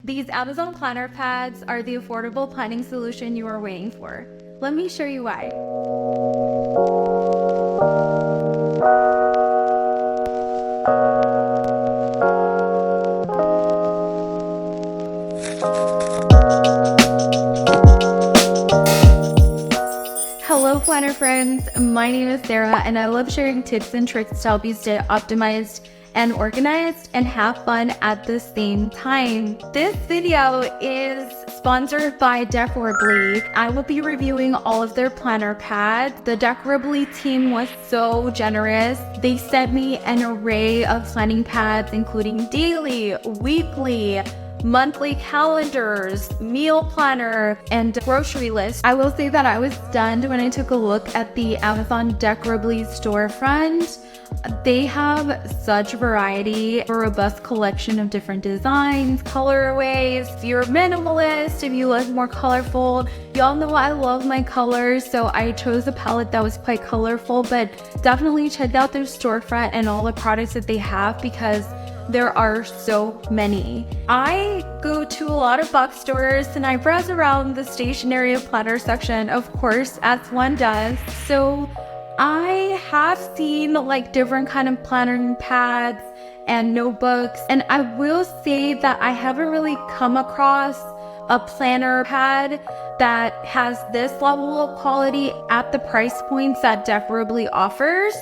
These Amazon planner pads are the affordable planning solution you are waiting for. Let me show you why. Hello planner friends, my name is Sarah and I love sharing tips and tricks to help you stay optimized and organized and have fun at the same time. This video is sponsored by Decorably. I will be reviewing all of their planner pads. The Decorably team was so generous. They sent me an array of planning pads including daily, weekly, monthly calendars, meal planner, and grocery list. I will say that I was stunned when I took a look at the Amazon Decorably storefront. They have such variety, a robust collection of different designs, colorways. If you're a minimalist, if you like more colorful, y'all know I love my colors, so I chose a palette that was quite colorful, but definitely check out their storefront and all the products that they have because there are so many. I go to a lot of box stores and I browse around the stationery and planner section, of course, as one does. So I have seen like different kind of planner pads and notebooks, and I will say that I haven't really come across a planner pad that has this level of quality at the price points that Decorably offers.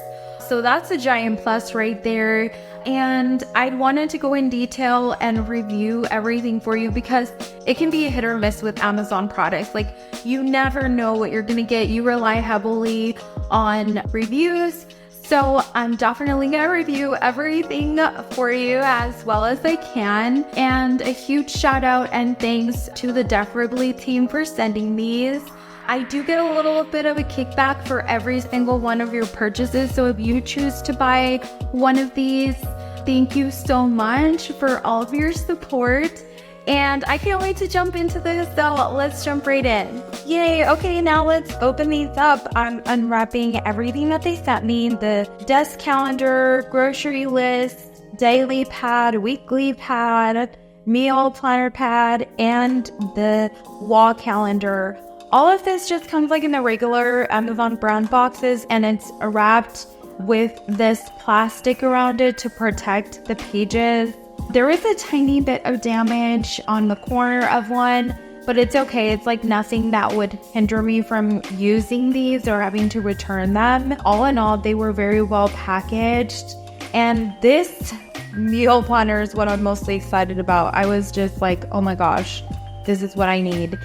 So that's a giant plus right there. And I wanted to go in detail and review everything for you because it can be a hit or miss with Amazon products. Like, you never know what you're gonna get. You rely heavily on reviews. So I'm definitely gonna review everything for you as well as I can. And a huge shout out and thanks to the Decorably team for sending these. I do get a little bit of a kickback for every single one of your purchases. So if you choose to buy one of these, thank you so much for all of your support. And I can't wait to jump into this, so let's jump right in. Yay, okay, now let's open these up. I'm unwrapping everything that they sent me. The desk calendar, grocery list, daily pad, weekly pad, meal planner pad, and the wall calendar. All of this just comes like in the regular Amazon brand boxes, and it's wrapped with this plastic around it to protect the pages. There is a tiny bit of damage on the corner of one, but it's okay. It's like nothing that would hinder me from using these or having to return them. All in all, they were very well packaged. And this meal planner is what I'm mostly excited about. I was just like, oh my gosh, this is what I need.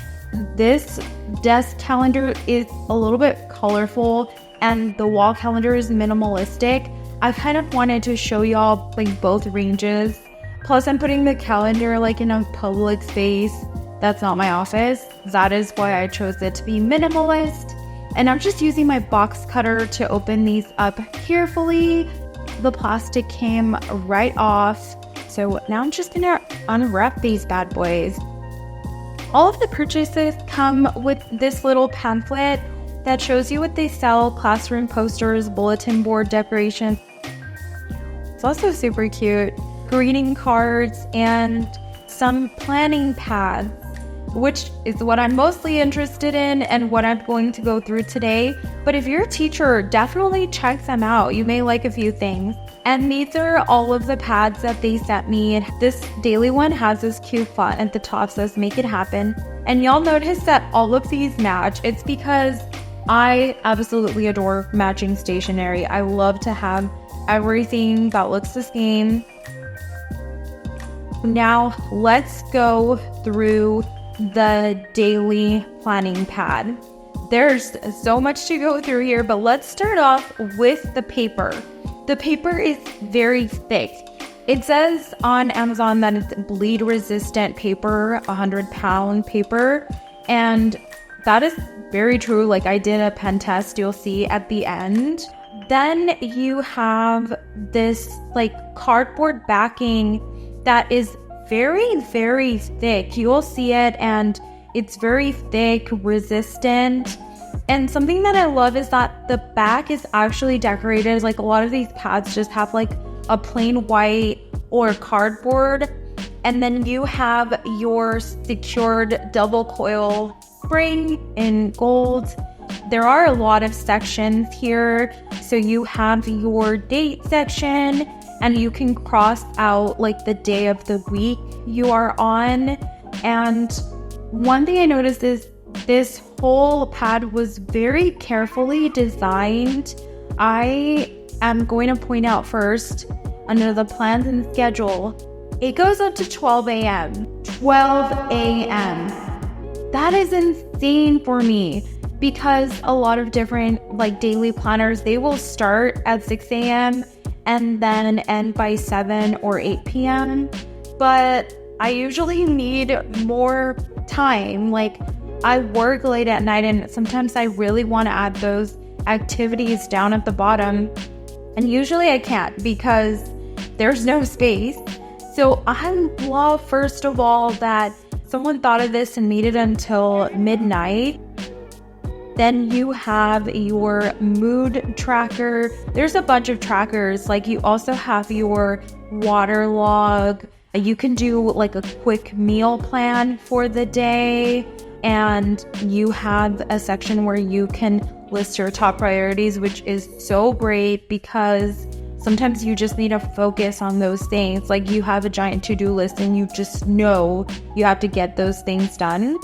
This desk calendar is a little bit colorful and the wall calendar is minimalistic. I kind of wanted to show y'all like both ranges. Plus I'm putting the calendar like in a public space. That's not my office. That is why I chose it to be minimalist. And I'm just using my box cutter to open these up carefully. The plastic came right off. So now I'm just gonna unwrap these bad boys. All of the purchases come with this little pamphlet that shows you what they sell, classroom posters, bulletin board decorations. It's also super cute. Greeting cards and some planning pads, which is what I'm mostly interested in and what I'm going to go through today. But if you're a teacher, definitely check them out. You may like a few things. And these are all of the pads that they sent me. This daily one has this cute font at the top, says make it happen. And y'all notice that all of these match. It's because I absolutely adore matching stationery. I love to have everything that looks the same. Now let's go through the daily planning pad. There's so much to go through here, but let's start off with the paper. The paper is very thick. It says on Amazon that it's bleed resistant paper, 100-pound paper, and that is very true. Like, I did a pen test, you'll see at the end. Then you have this like cardboard backing that is very, very thick. You'll see it, and it's very thick, resistant. And something that I love is that the back is actually decorated. Like, a lot of these pads just have like a plain white or cardboard And then you have your secured double coil spring in gold. There are a lot of sections here. So you have your date section, and you can cross out like the day of the week you are on. And one thing I noticed is this whole pad was very carefully designed. I am going to point out first, under the plans and schedule, it goes up to 12 a.m. 12 a.m. That is insane for me, because a lot of different like daily planners, they will start at 6 a.m. and then end by 7 or 8 p.m. But I usually need more time. Like, I work late at night, and sometimes I really want to add those activities down at the bottom. And usually I can't because there's no space. So I love, first of all, that someone thought of this and made it until midnight. Then you have your mood tracker. There's a bunch of trackers. Like, you also have your water log. You can do like a quick meal plan for the day. And you have a section where you can list your top priorities, which is so great because sometimes you just need to focus on those things. Like, you have a giant to-do list and you just know you have to get those things done.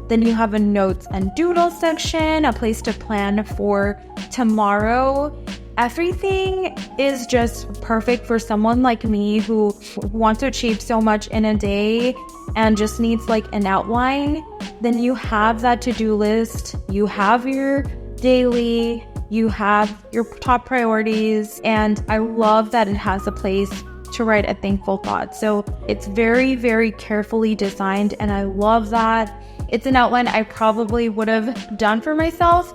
Then you have a notes and doodle section, a place to plan for tomorrow. Everything is just perfect for someone like me who wants to achieve so much in a day and just needs like an outline. Then you have that to-do list, you have your daily, you have your top priorities, and I love that it has a place to write a thankful thought. So it's very, very carefully designed, and I love that. It's an outline I probably would have done for myself.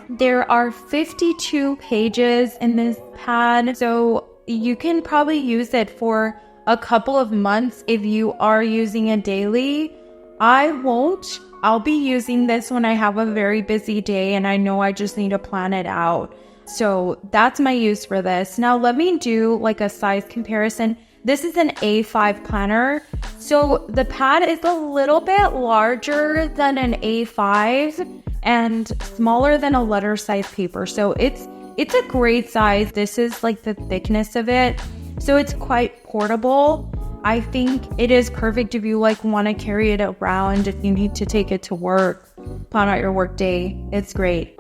There are 52 pages in this pad, so you can probably use it for a couple of months if you are using it daily. I won't. I'll be using this when I have a very busy day and I know I just need to plan it out. So that's my use for this. Now let me do like a size comparison. This is an A5 planner. So the pad is a little bit larger than an A5 and smaller than a letter size paper. So it's a great size. This is like the thickness of it. So it's quite portable. I think it is perfect if you like want to carry it around, if you need to take it to work, plan out your work day. It's great.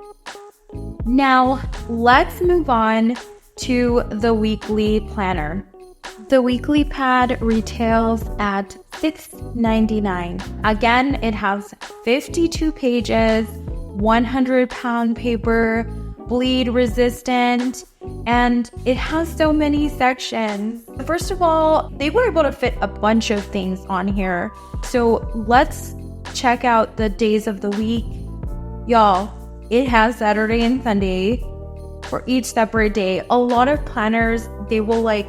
Now let's move on to the weekly planner. The weekly pad retails at $6.99. Again, it has 52 pages, 100-pound paper, bleed resistant, and it has so many sections. First of all, they were able to fit a bunch of things on here. So let's check out the days of the week. Y'all, it has Saturday and Sunday for each separate day. A lot of planners, they will like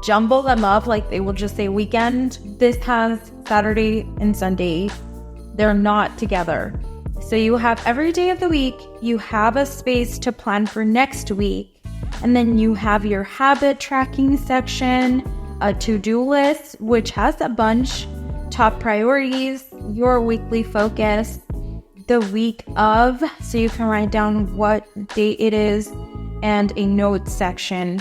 jumble them up, like they will just say weekend. This has Saturday and Sunday. They're not together. So you have every day of the week, you have a space to plan for next week, and then you have your habit tracking section, a to-do list, which has a bunch, top priorities, your weekly focus, the week of, so you can write down what date it is, and a notes section.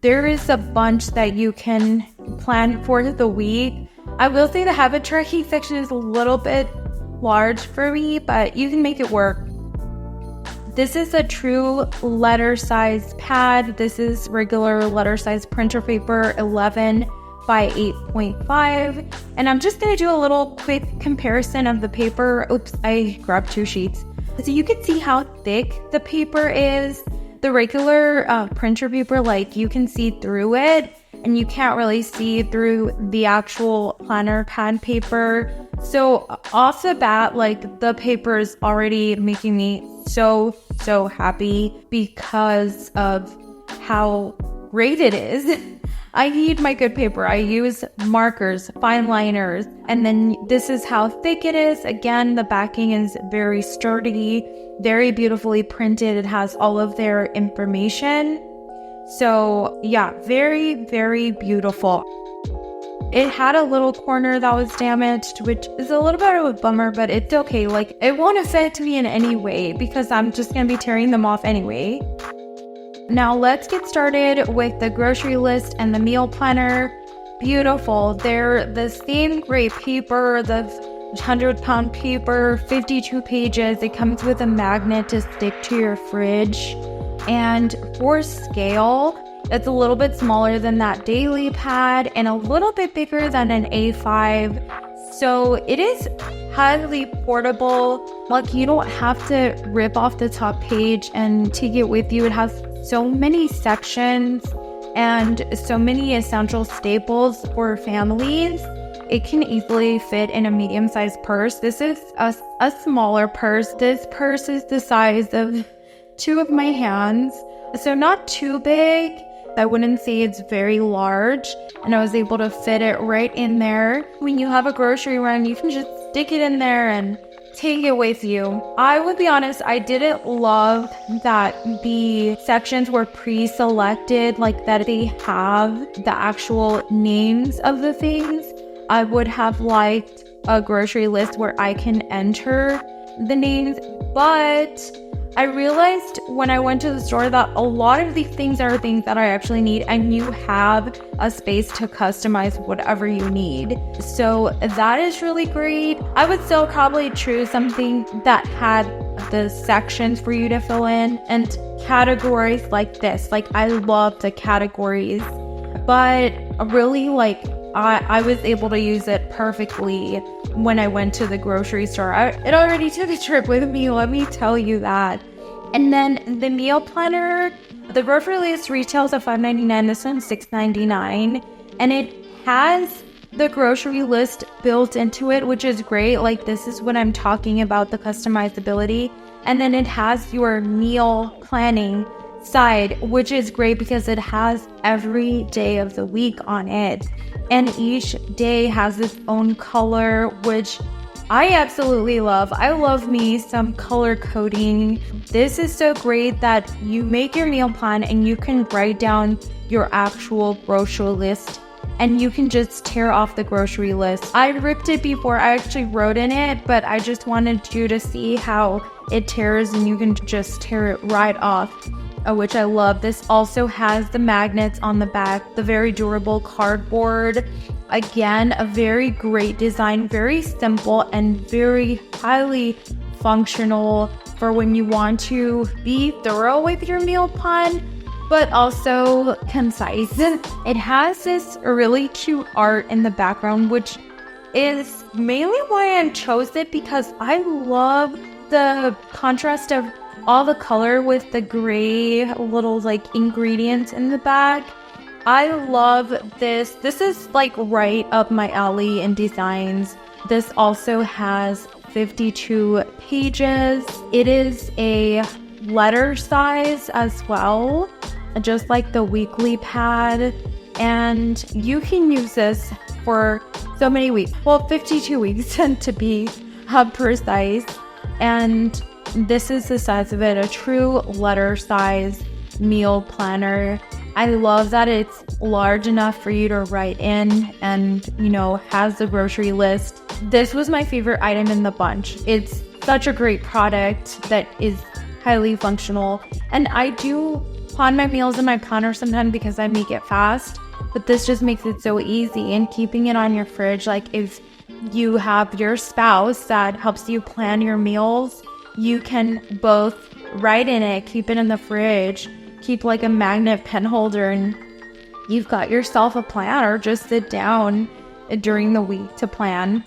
There is a bunch that you can plan for the week. I will say the habit tracking section is a little bit large for me, but you can make it work. This is a true letter size pad. This is regular letter size printer paper, 11 by 8.5. And I'm just going to do a little quick comparison of the paper. Oops, I grabbed two sheets. So you can see how thick the paper is. The regular printer paper, like you can see through it and you can't really see through the actual planner pad paper. So off the bat, like the paper is already making me so happy because of how great it is. I need my good paper. I use markers, fine liners, and then this is how thick it is. Again, the backing is very sturdy, very beautifully printed. It has all of their information. So yeah, very, very beautiful. It had a little corner that was damaged, which is a little bit of a bummer, but it's okay. Like, it won't affect me in any way because I'm just gonna be tearing them off anyway. Now let's get started with the grocery list and the meal planner. Beautiful. They're the same gray paper, the 100-pound paper, 52 pages. It comes with a magnet to stick to your fridge. And for scale, it's a little bit smaller than that daily pad and a little bit bigger than an A5. So it is highly portable. Like, you don't have to rip off the top page and take it with you. It has so many sections and so many essential staples for families. It can easily fit in a medium-sized purse. This is a smaller purse. This purse is the size of 2 of my hands, so not too big. I wouldn't say it's very large, and I was able to fit it right in there. When you have a grocery run, you can just stick it in there and take it with you. I would be honest, I didn't love that the sections were pre-selected, like that they have the actual names of the things. I would have liked a grocery list where I can enter the names, but I realized when I went to the store that a lot of these things are things that I actually need, and you have a space to customize whatever you need. So that is really great. I would still probably choose something that had the sections for you to fill in and categories like this. Like, I love the categories, but really, like, I was able to use it perfectly when I went to the grocery store. It already took a trip with me, let me tell you that. And then the meal planner, the grocery list retails at $5.99. This one's $6.99, and it has the grocery list built into it, which is great. Like, this is what I'm talking about, the customizability. And then it has your meal planning side, which is great because it has every day of the week on it, and each day has its own color, which I absolutely love. I love me some color coding. This is so great that you make your meal plan and you can write down your actual grocery list, and you can just tear off the grocery list. I ripped it before I actually wrote in it, but I just wanted you to see how it tears, and you can just tear it right off, which I love. This also has the magnets on the back, the very durable cardboard. Again, a very great design, very simple and very highly functional for when you want to be thorough with your meal plan, but also concise. It has this really cute art in the background, which is mainly why I chose it, because I love the contrast of all the color with the gray little like ingredients in the back. I love this. This is like right up my alley in designs. This also has 52 pages. It is a letter size as well, just like the weekly pad. And you can use this for so many weeks. Well, 52 weeks to be precise. And this is the size of it, a true letter size meal planner. I love that it's large enough for you to write in and, you know, has the grocery list. This was my favorite item in the bunch. It's such a great product that is highly functional. And I do plan my meals in my planner sometimes because I make it fast, but this just makes it so easy. And keeping it on your fridge, like if you have your spouse that helps you plan your meals, you can both write in it, keep it in the fridge, keep like a magnet pen holder, and you've got yourself a planner. Just sit down during the week to plan.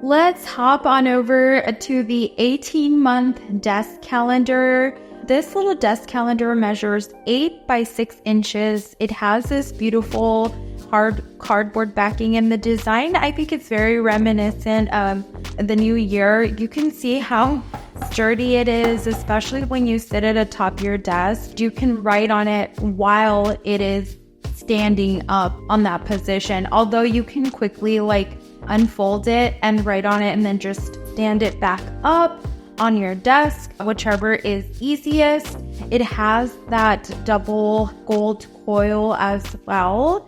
Let's hop on over to the 18-month desk calendar. This little desk calendar measures 8 by 6 inches. It has this beautiful hard cardboard backing, and the design, I think it's very reminiscent of the new year. You can see how sturdy it is, especially when you sit at the top of your desk. You can write on it while it is standing up on that position, although you can quickly like unfold it and write on it and then just stand it back up on your desk, whichever is easiest. It has that double gold coil as well.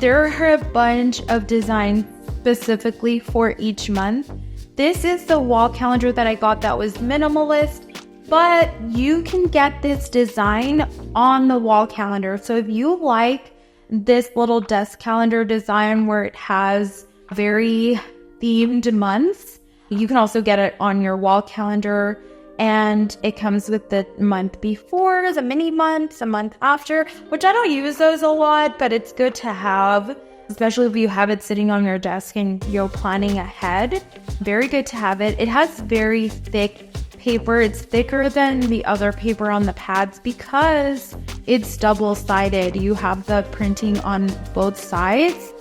there are a bunch of designs specifically for each month. This is the wall calendar that I got that was minimalist, but you can get this design on the wall calendar. So if you like this little desk calendar design where it has very themed months, you can also get it on your wall calendar. And it comes with the month before, the mini months, a month after, which I don't use those a lot, but it's good to have, especially if you have it sitting on your desk and you're planning ahead. Very good to have it. It has very thick paper. It's thicker than the other paper on the pads because it's double-sided. You have the printing on both sides.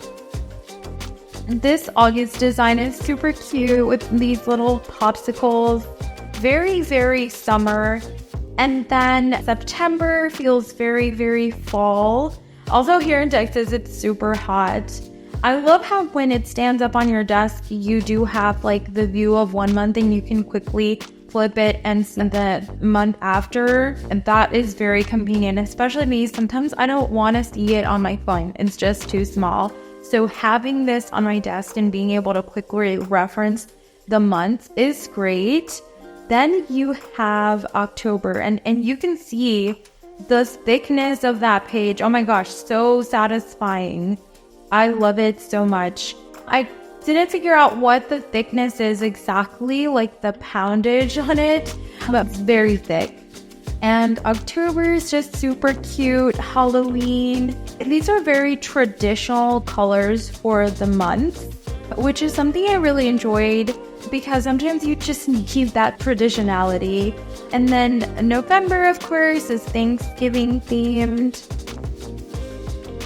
This August design is super cute with these little popsicles. Very, very summer. And then September feels very, very fall. Also here in Texas, it's super hot. I love how when it stands up on your desk, you do have like the view of one month and you can quickly flip it and see the month after. And that is very convenient, especially me. Sometimes I don't want to see it on my phone. It's just too small. So having this on my desk and being able to quickly reference the months is great. Then you have October, and you can see the thickness of that page. Oh my gosh, so satisfying. I love it so much. I didn't figure out what the thickness is exactly, like the poundage on it, but it's very thick. And October is just super cute. Halloween. These are very traditional colors for the month, which is something I really enjoyed, because sometimes you just need that traditionality. And then November, of course, is Thanksgiving themed.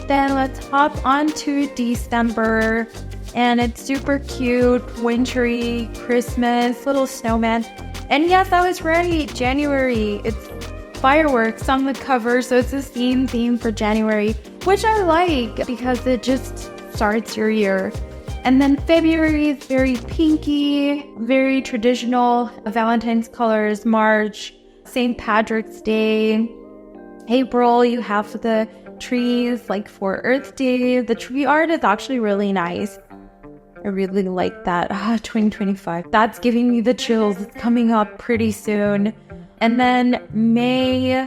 Then let's hop on to December, and it's super cute, wintry, Christmas, little snowman. And yes, I was right, January, it's fireworks on the cover, so it's the same theme for January, which I like because it just starts your year. And then February is very pinky, very traditional, Valentine's colors. March, St. Patrick's Day. April, you have the trees, like for Earth Day. The tree art is actually really nice. I really like that. 2025. That's giving me the chills. It's coming up pretty soon. And then May.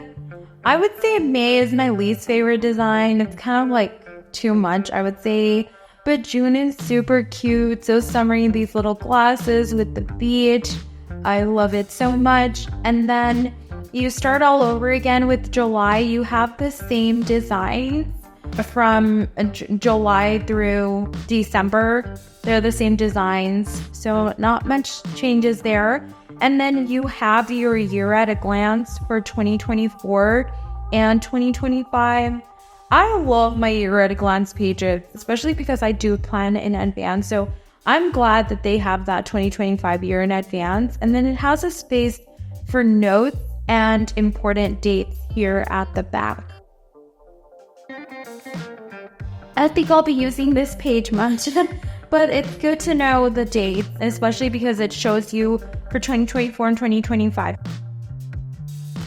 I would say May is my least favorite design. It's kind of like too much, I would say. But June is super cute, so summery, these little glasses with the beach. I love it so much. And then you start all over again with July. You have the same design from July through December. They're the same designs, so not much changes there. And then you have your year at a glance for 2024 and 2025. I love my year at a glance pages, especially because I do plan in advance. So I'm glad that they have that 2025 year in advance. And then it has a space for notes and important dates here at the back. I think I'll be using this page much, but it's good to know the dates, especially because it shows you for 2024 and 2025.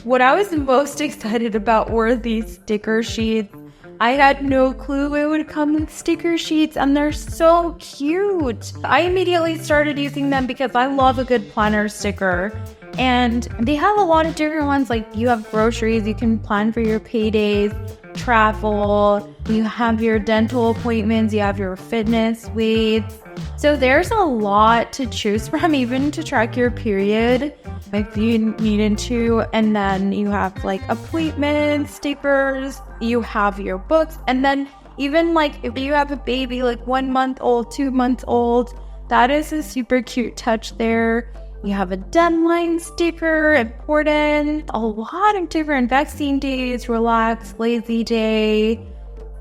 What I was most excited about were these sticker sheets. I had no clue it would come with sticker sheets, and they're so cute. I immediately started using them because I love a good planner sticker. And they have a lot of different ones, like you have groceries, you can plan for your paydays, travel, you have your dental appointments, you have your fitness, weights. So there's a lot to choose from, even to track your period if you needed to. And then you have like appointments, stickers, you have your books. And then even like if you have a baby, like 1 month old, 2 months old, that is a super cute touch there. You have a deadline sticker, important, a lot of different vaccine days, relax, lazy day.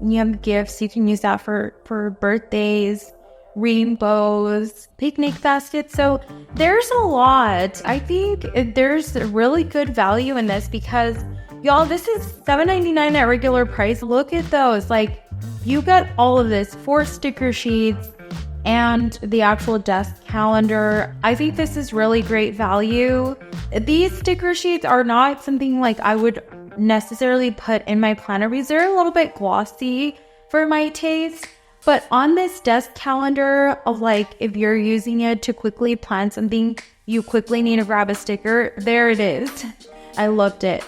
You have gifts, you can use that for birthdays, rainbows, picnic baskets. So there's a lot. I think there's really good value in this because, y'all, this is $7.99 at regular price. Look at those. Like, you got all of this, 4 sticker sheets, and the actual desk calendar. I think this is really great value. These sticker sheets are not something like I would necessarily put in my planner because they're a little bit glossy. for my taste. But on this desk calendar, like if you're using it to quickly plan something, you quickly need to grab a sticker. There it is. I loved it.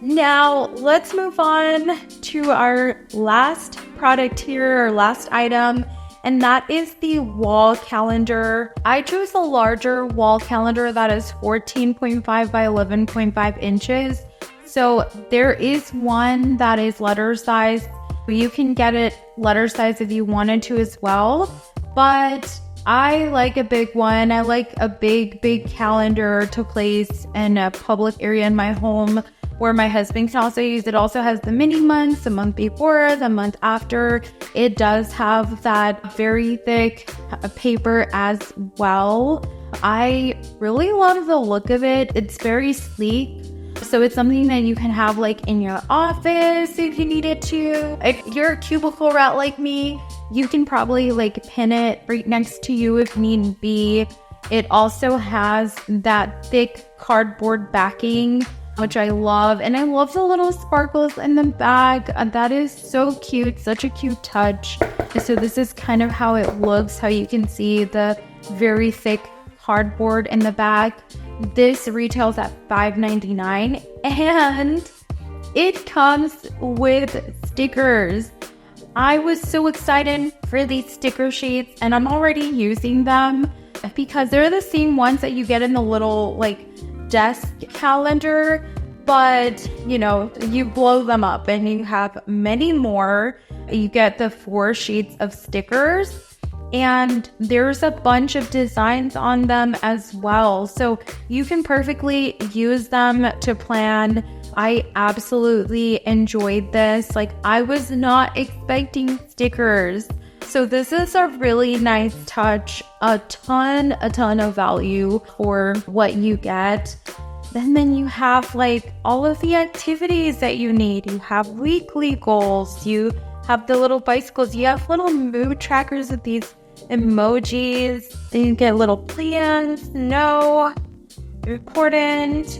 Now let's move on to our last product here, our last item, and that is the wall calendar. I chose a larger wall calendar that is 14.5 by 11.5 inches. So there is one that is letter size. You can get it letter size if you wanted to as well, but I like a big one. I like a big calendar to place in a public area in my home where my husband can also use. It also has the mini months, the month before, the month after. It does have that very thick paper as well. I really love the look of it. It's very sleek. So it's something that you can have like in your office if you needed to. If you're a cubicle rat like me, you can probably like pin it right next to you if need be. It also has that thick cardboard backing, which I love. And I love the little sparkles in the back. That is so cute, such a cute touch. So this is kind of how it looks, how you can see the very thick cardboard in the back. This retails at $5.99 and it comes with stickers. I was so excited for these sticker sheets and I'm already using them because they're the same ones that you get in the little like desk calendar, but you know, you blow them up and you have many more. You get the 4 sheets of stickers. And there's a bunch of designs on them as well. So you can perfectly use them to plan. I absolutely enjoyed this. Like I was not expecting stickers. So this is a really nice touch, a ton of value for what you get. Then you have like all of the activities that you need. You have weekly goals. You have the little bicycles. You have little mood trackers with these emojis. Then you get little plans, no, important.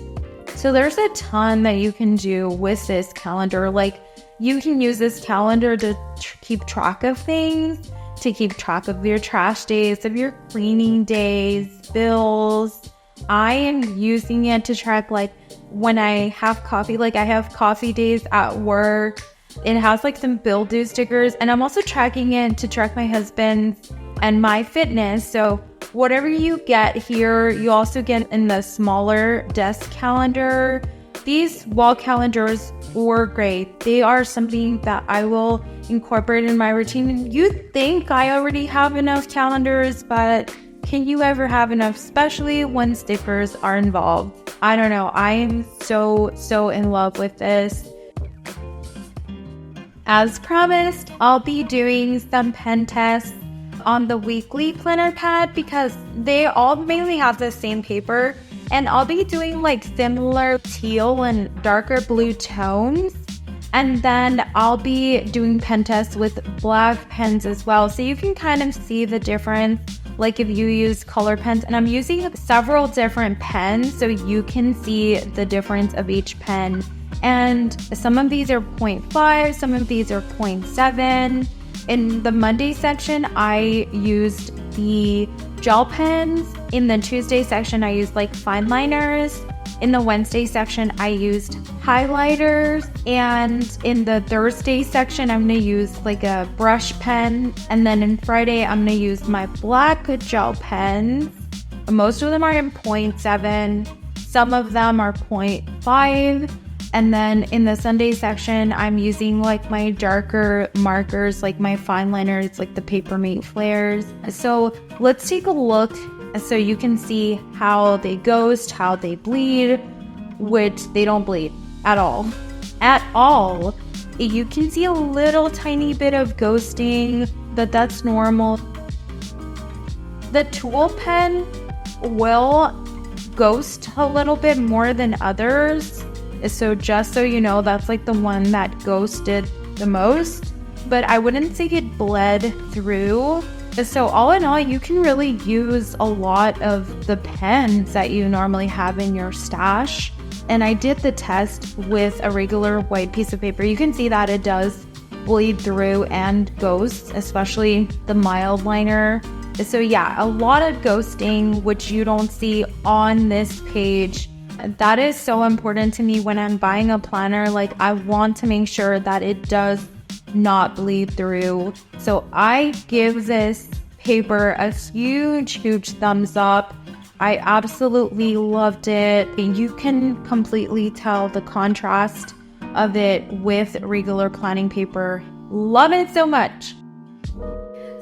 So there's a ton that you can do with this calendar. Like you can use this calendar to keep track of things, to keep track of your trash days, of your cleaning days, bills. I am using it to track like when I have coffee, like I have coffee days at work. It has like some bill due stickers, and I'm also tracking it to track my husband's and my fitness. So whatever you get here, you also get in the smaller desk calendar. These wall calendars were great. They are something that I will incorporate in my routine. You think I already have enough calendars, but can you ever have enough, especially when stickers are involved? I don't know. I am so in love with this. As promised, I'll be doing some pen tests on the weekly planner pad because they all mainly have the same paper, and I'll be doing like similar teal and darker blue tones, and then I'll be doing pen tests with black pens as well, so you can kind of see the difference, like if you use color pens. And I'm using several different pens so you can see the difference of each pen, and some of these are 0.5, some of these are 0.7. In the Monday section, I used the gel pens. In the Tuesday section, I used like fine liners. In the Wednesday section, I used highlighters. And in the Thursday section, I'm going to use like a brush pen. And then in Friday, I'm going to use my black gel pens. Most of them are in 0.7. Some of them are 0.5. And then in the Sunday section, I'm using like my darker markers, like my fine liners, like the Papermate flares. So let's take a look so you can see how they ghost, how they bleed, which they don't bleed at all. At all. You can see a little tiny bit of ghosting, but that's normal. The tool pen will ghost a little bit more than others. So just so you know, that's like the one that ghosted the most, but I wouldn't say it bled through. So all in all, you can really use a lot of the pens that you normally have in your stash. And I did the test with a regular white piece of paper. You can see that it does bleed through and ghost, especially the mild liner. So yeah, a lot of ghosting, which you don't see on this page. That is so important to me when I'm buying a planner. Like, I want to make sure that it does not bleed through. So I give this paper a huge thumbs up. I absolutely loved it. You can completely tell the contrast of it with regular planning paper. Love it so much.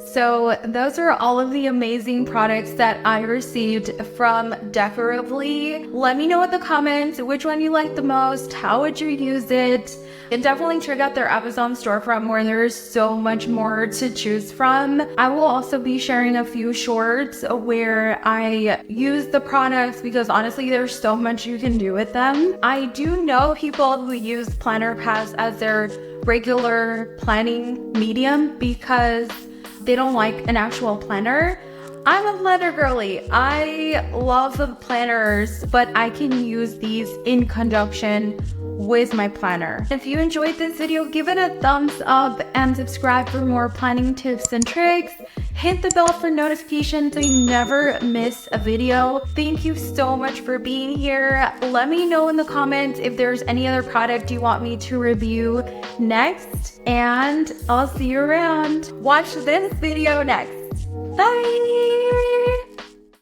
So those are all of the amazing products that I received from Decorably. Let me know in the comments which one you like the most. How would you use it? And definitely check out their Amazon storefront where there's so much more to choose from. I will also be sharing a few shorts where I use the products because honestly, there's so much you can do with them. I do know people who use planner pads as their regular planning medium because they don't like an actual planner. I'm a planner girly. I love the planners, but I can use these in conjunction with my planner. If you enjoyed this video, give it a thumbs up and subscribe for more planning tips and tricks. Hit the bell for notifications so you never miss a video. Thank you so much for being here. Let me know in the comments if there's any other product you want me to review next, and I'll see you around. Watch this video next. Bye!